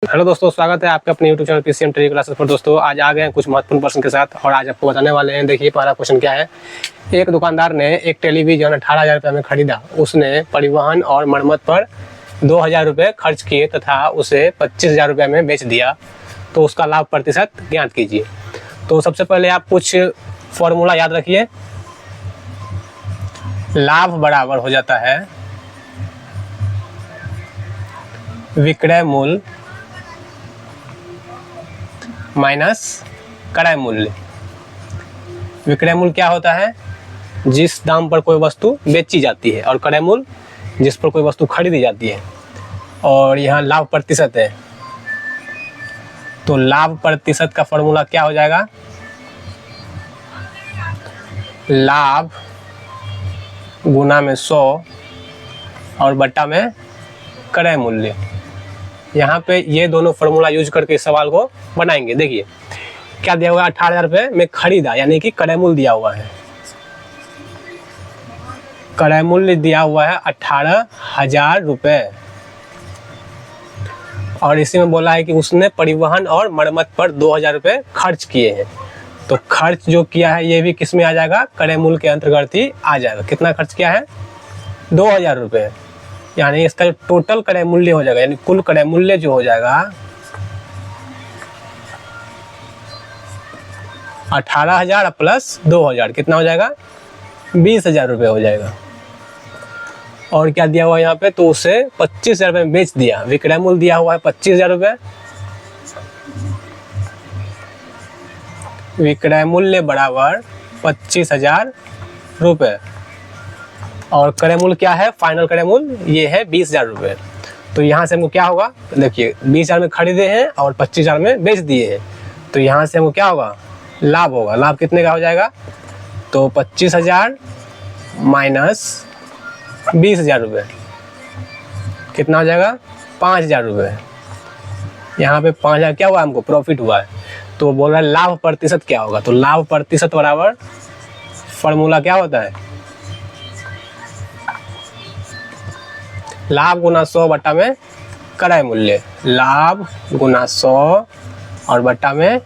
Hello दोस्तों, स्वागत है आपके अपने YouTube channel PCM trading classes पर। दोस्तों आज आ गए हैं कुछ महत्वपूर्ण प्रश्न के साथ और आज आपको बताने वाले हैं। देखिए पहला क्वेश्चन क्या है। एक दुकानदार ने एक टेलीविजन 18,000 रुपये में खरीदा। उसने परिवहन और मरम्मत पर 2,000 रुपये खर्च किए तथा उसे 25,000 रुपये में बेच दिया, तो उसका लाभ प्रतिशत ज्ञात कीजिए। तो सबसे पहले आप कुछ फॉर्मूला याद रखिए। लाभ बराबर हो जाता है विक्रय मूल्य माइनस क्रय मूल्य। विक्रय मूल्य क्या होता है? जिस दाम पर कोई वस्तु बेची जाती है, और क्रय मूल्य जिस पर कोई वस्तु खरीदी जाती है। और यहाँ लाभ प्रतिशत है, तो लाभ प्रतिशत का फॉर्मूला क्या हो जाएगा? लाभ गुना में 100 और बट्टा में क्रय मूल्य। यहाँ पे ये दोनों फॉर्मूला यूज करके इस सवाल को बनाएंगे। देखिए क्या दिया हुआ है, 18,000 रुपये में खरीदा, यानी कि क्रय मूल्य दिया हुआ है। क्रय मूल्य दिया हुआ है 18,000 रुपये, और इसी में बोला है कि उसने परिवहन और मरम्मत पर 2,000 रुपये खर्च किए हैं। तो खर्च जो किया है ये भी किस में आ जाएगा? क्रय मूल्य के अंतर्गत ही आ जाएगा। कितना खर्च किया है? 2,000 रुपये, यानी इसका जो टोटल क्रय मूल्य हो जाएगा, यानी कुल क्रय मूल्य जो हो जाएगा 18,000 प्लस 2,000 कितना हो जाएगा? 20,000 रुपये हो जाएगा। और क्या दिया हुआ है यहाँ पे? तो उसे 25,000 रुपये में बेच दिया। विक्रय मूल्य दिया हुआ है 25,000 रुपये, विक्रय मूल्य बराबर 25,000 रुपये, और क्रय मूल्य क्या है? फाइनल क्रय मूल्य ये है 20,000 रुपये। तो यहाँ से हमको क्या होगा? देखिए 20,000 में खरीदे हैं और 25,000 में बेच दिए हैं, तो यहाँ से हमको क्या होगा? लाभ होगा। लाभ कितने का हो जाएगा? तो 25,000 माइनस 20,000 रुपये कितना हो जाएगा? 5,000 रुपये। यहाँ पे 5,000 क्या हुआ? हमको प्रॉफिट हुआ है। तो बोल रहा है लाभ प्रतिशत क्या होगा? तो लाभ प्रतिशत बराबर फॉर्मूला क्या होता है? लाभ गुना 100 बट्टा में क्रय मूल्य। लाभ गुना 100 और बट्टा में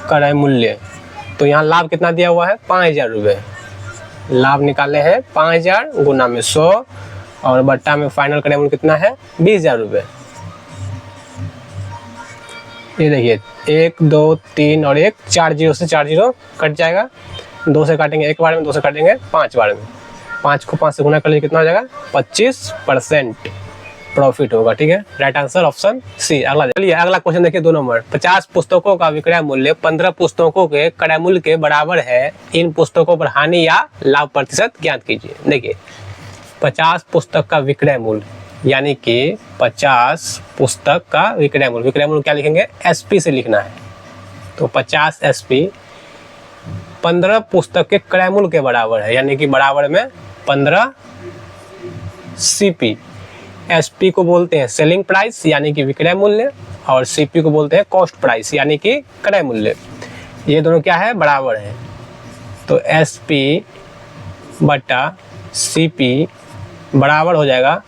क्रय मूल्य। तो यहाँ लाभ कितना दिया हुआ है? 5,000 रुपये। लाभ निकाले हैं 5,000 गुना में 100 और बट्टा में फाइनल क्रय मूल्य कितना है? 20,000 रुपये। ये देखिए 1 2 3 और 1 4 जीरो से 4 जीरो कट जाएगा। 2 से काटेंगे 1 बार में, 2 से काटेंगे 5 बार में। 5 को 5 से गुना कर लीजिए, कितना हो जाएगा? 25% प्रॉफिट होगा। ठीक है, राइट आंसर ऑप्शन सी। अगला चलिए अगला क्वेश्चन देखिए 2 नंबर। 50 पुस्तकों का विक्रय मूल्य 15 पुस्तकों के क्रय मूल्य के बराबर है। इन पुस्तकों पर हानि या लाभ प्रतिशत ज्ञात कीजिए। देखिए 50 पुस्तक का विक्रय मूल्य, यानी कि 50 पुस्तक का विक्रय मूल्य। विक्रय मूल्य क्या लिखेंगे? एसपी से लिखना है। तो 50 एसपी 15 पुस्तक के क्रय मूल्य के बराबर है, यानी कि बराबर में 15 सीपी। एसपी को बोलते हैं सेलिंग प्राइस, यानी कि विक्रय मूल्य, और सीपी को बोलते हैं कॉस्ट प्राइस, यानी कि क्रय मूल्य। ये दोनों क्या है? बराबर है। तो एसपी बटा सीपी बराबर हो जाएगा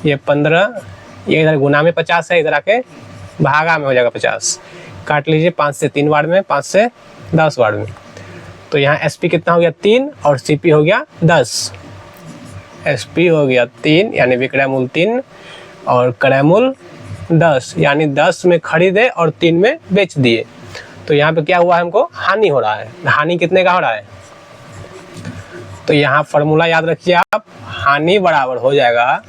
ये 15, ये इधर गुना में 50 है, इधर आके भागा में हो जाएगा 50। काट लीजिए 5 से 3 बार में, 5 से 10 बार में। तो यहाँ एसपी कितना हो गया? 3 और सीपी हो गया 10। एसपी हो गया 3 यानी विक्रय मूल्य 3 और क्रय मूल्य 10, यानी 10 में खरीदे और 3 में बेच दिए। तो यहाँ पे क्या हुआ है? हमको हानि हो रहा है। हानि कितने का हो रहा है? तो यहाँ फॉर्मूला याद रखिए आप। हानि बराबर हो जाएगा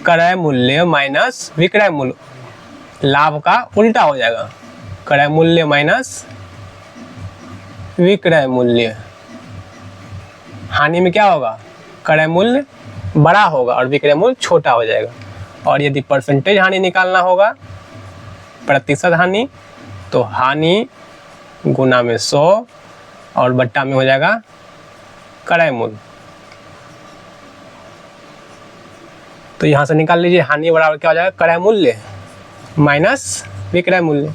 क्रय मूल्य माइनस विक्रय मूल्य। लाभ का उल्टा हो जाएगा, क्रय मूल्य माइनस विक्रय मूल्य। हानि में क्या होगा? क्रय मूल्य बड़ा होगा और विक्रय मूल्य छोटा हो जाएगा। और यदि परसेंटेज हानि निकालना होगा, प्रतिशत हानि, तो हानि गुना में 100 और बट्टा में हो जाएगा क्रय मूल्य। तो यहाँ से निकाल लीजिए हानि बराबर क्या हो जाएगा? क्रय मूल्य माइनस विक्रय मूल्य।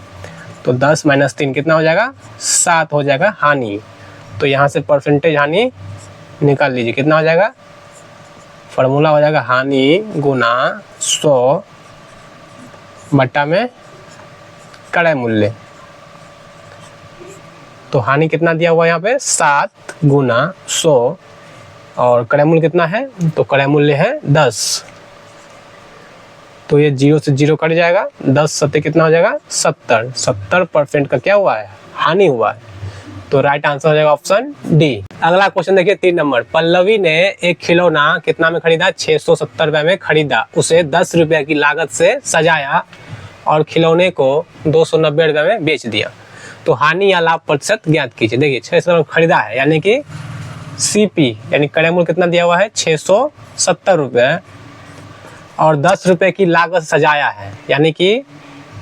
तो 10 माइनस 3 कितना हो जाएगा? 7 हो जाएगा हानि। तो यहाँ से परसेंटेज हानि निकाल लीजिए, कितना हो जाएगा? फॉर्मूला हो जाएगा हानि गुना 100 बट्टा में क्रय मूल्य। तो हानि कितना दिया हुआ है यहाँ पे 7 गुना 100 और क्रय मूल्य कितना है, तो क्रय मूल्य है 10। तो ये 0 से 0 कट जाएगा, 10 सत्ते कितना हो जाएगा 70। 70% का क्या हुआ है, हानि हुआ है। तो राइट आंसर हो जाएगा ऑप्शन डी। अगला क्वेश्चन देखिए 3 नंबर। पल्लवी ने एक खिलौना कितना में खरीदा, 670 रुपये में खरीदा। उसे 10 रुपये की लागत से सजाया और खिलौने को 290 रुपये में बेच दिया। तो हानि या लाभ प्रतिशत ज्ञात कीजिए। देखिए 600 में खरीदा है यानी कि सीपी यानी क्रय मूल्य कितना दिया हुआ है 670 रुपये और 10 रुपये की लागत सजाया है यानी कि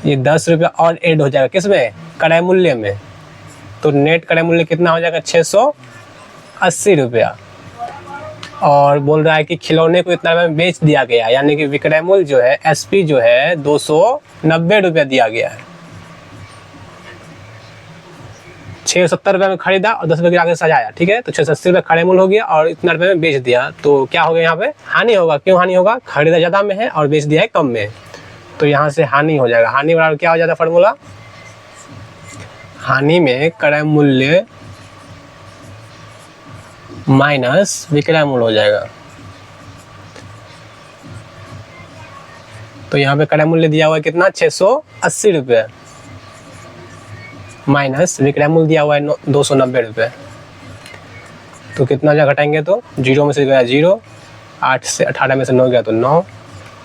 ये 10 रुपये और ऐड हो जाएगा किसमें, क्रय मूल्य में। तो नेट क्रय मूल्य कितना हो जाएगा 680 रुपया। और बोल रहा है कि खिलौने को इतना में बेच दिया गया यानी कि विक्रय मूल्य जो है एसपी जो है 290 रुपया दिया गया है। 670 रुपये में खरीदा और 10 रुपये की लागत सजाया, ठीक है। तो 680 रुपये क्रय मूल्य हो गया और इतना रुपये में बेच दिया। तो क्या हो गया यहाँ पे, हानि होगा। क्यों हानि होगा, खरीदा ज़्यादा में है और बेच दिया है कम में। तो यहाँ से हानि हो जाएगा। हानि बराबर क्या हो जाता है फॉर्मूला, हानि में क्रय मूल्य माइनस विक्रय मूल्य हो जाएगा। तो यहाँ पे क्रय मूल्य दिया हुआ है कितना 680 रुपये माइनस विक्रय मूल्य दिया हुआ है 290 रुपये। तो कितना जा घटाएंगे, तो 0 में से गया 0, 8 से 18 में से 9 गया तो 9,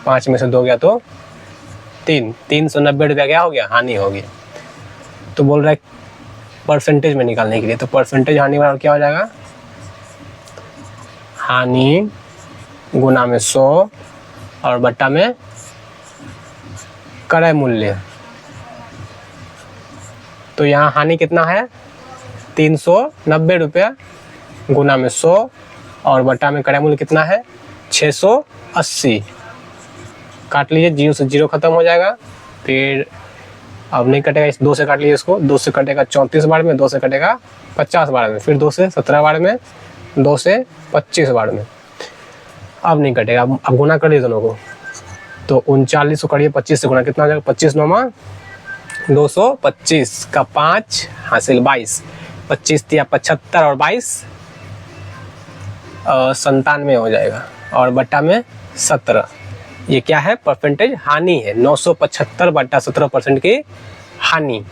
5 में से 2 गया तो 3, 390 रुपया क्या हो गया, हानि हो गया। तो बोल रहा है परसेंटेज में निकालने के लिए। तो परसेंटेज हानि बराबर क्या हो जाएगा, हानि गुना में 100 और बट्टा में क्रय मूल्य। तो यहाँ हानि कितना है 390 रुपया गुना में 100 और बट्टा में क्रय मूल्य कितना है 680। काट लीजिए, 0 से 0 खत्म हो जाएगा। फिर अब नहीं कटेगा, इस 2 से काट लीजिए इसको, 2 से कटेगा 34 बार में, 2 से कटेगा 50 बार में, फिर 2 से 17 बार में, 2 से 25 बार में। अब नहीं कटेगा, अब गुना कर लीजिए दोनों को। तो 39 को करिए 25 से गुना, कितना हो जाएगा 25 9 225 का 5 हासिल 22, 25 दिया 75 और 22 97 हो जाएगा और बट्टा में 17। ये क्या है, परसेंटेज हानि है। 975 बट्टा 17% की हानि।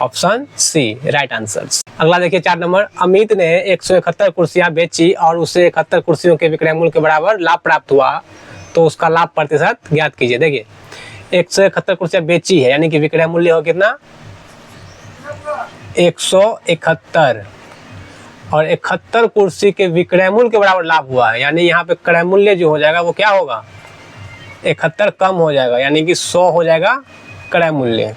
Option C right answer. अगला देखिए 4 नंबर। अमित ने 171 कुर्सियां बेची और उसे 71 कुर्सियों के विक्रय मूल्य के बराबर लाभ प्राप्त हुआ, तो उसका लाभ प्रतिशत ज्ञात कीजिए। देखिए 171 कुर्सियां बेची है यानी कि विक्रय मूल्य हो कितना 171 और 71 कुर्सी के विक्रय मूल्य के बराबर लाभ हुआ है यानी यहाँ पे क्रय मूल्य जो हो जाएगा वो क्या होगा 71 कम हो जाएगा यानी कि 100 हो जाएगा क्रय मूल्य।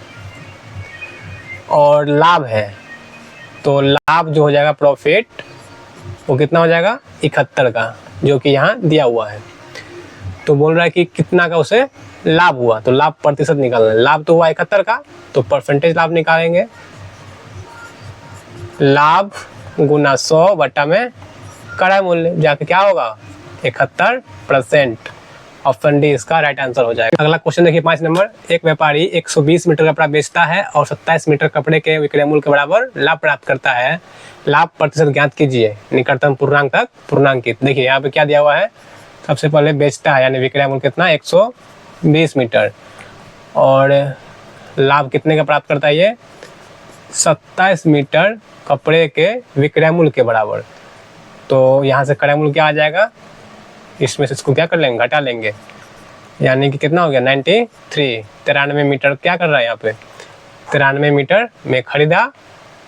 और लाभ है तो लाभ जो हो जाएगा प्रॉफिट वो कितना हो जाएगा 71 का, जो कि यहाँ दिया हुआ है। तो बोल रहा है कि कितना का उसे लाभ हुआ, तो लाभ प्रतिशत निकालना है। लाभ तो हुआ 71 का, तो परसेंटेज लाभ निकालेंगे। लाभ गुना 100 बट्टा में क्रय मूल्य, जाके क्या होगा 71%। ऑप्शन डी इसका राइट आंसर हो जाएगा। अगला क्वेश्चन देखिए 5 नंबर। एक व्यापारी 120 मीटर कपड़ा बेचता है और 27 मीटर कपड़े के विक्रय मूल्य के बराबर लाभ प्राप्त करता है। लाभ प्रतिशत ज्ञात कीजिए, निकटतम पूर्णांक तक पूर्णांकित। देखिए यहाँ पे क्या दिया हुआ है, सबसे पहले बेचता है यानी विक्रय मूल्य कितना 120 मीटर और लाभ कितने का प्राप्त करता है ये 27 मीटर कपड़े के विक्रय मूल्य के बराबर। तो यहाँ से क्रय मूल्य क्या आ जाएगा, इसमें से इसको क्या कर लेंगे, घटा लेंगे, यानी कि कितना हो गया 93। 93 मीटर क्या कर रहा है यहाँ पे 93 मीटर में खरीदा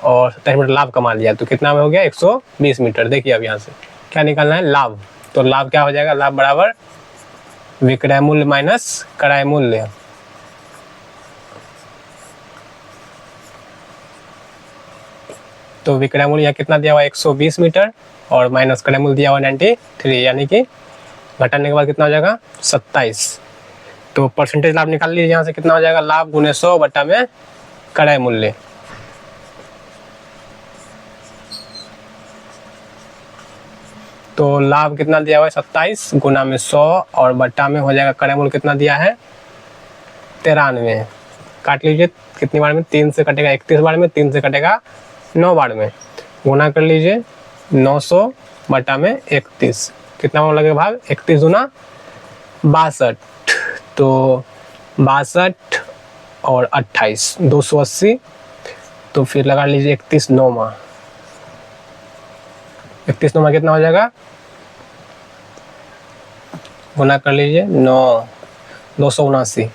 और 27 मीटर लाभ कमा लिया, तो कितना में हो गया 120 मीटर। देखिए अब यहाँ से क्या निकालना है लाभ, तो लाभ क्या हो जाएगा, लाभ बराबर विक्रय मूल्य माइनस क्रय मूल्य। तो विक्रय मूल्य यहाँ कितना दिया हुआ 120 मीटर और माइनस क्रय मूल्य दिया हुआ 93, यानी कि घटाने के बाद कितना हो जाएगा 27। तो परसेंटेज लाभ निकाल लीजिए, यहाँ से कितना हो जाएगा लाभ गुने 100 बट्टा में क्रय मूल्य। तो लाभ कितना दिया हुआ है 27 गुना में 100 और बट्टा में हो जाएगा क्रय मूल्य कितना दिया है 93। काट लीजिए कितनी बार में, 3 से कटेगा 31 बार में, 3 से कटेगा 9 बार में, गुना कर लीजिए 900 बटा में 31, कितना बार लगेगा भाग 31 गुना 62, तो 62 और 28 280, तो फिर लगा लीजिए 31 9 31 9 कितना हो जाएगा, गुना कर लीजिए 279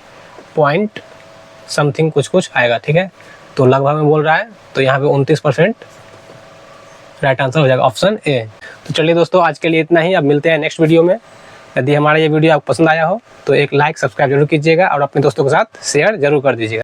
पॉइंट समथिंग कुछ आएगा। ठीक है, तो लगभग में बोल रहा है, तो यहाँ पे 29% राइट आंसर हो जाएगा ऑप्शन ए। तो चलिए दोस्तों, आज के लिए इतना ही। अब मिलते हैं नेक्स्ट वीडियो में। यदि हमारा ये वीडियो आपको पसंद आया हो तो एक लाइक सब्सक्राइब जरूर कीजिएगा और अपने दोस्तों के साथ शेयर जरूर कर दीजिएगा।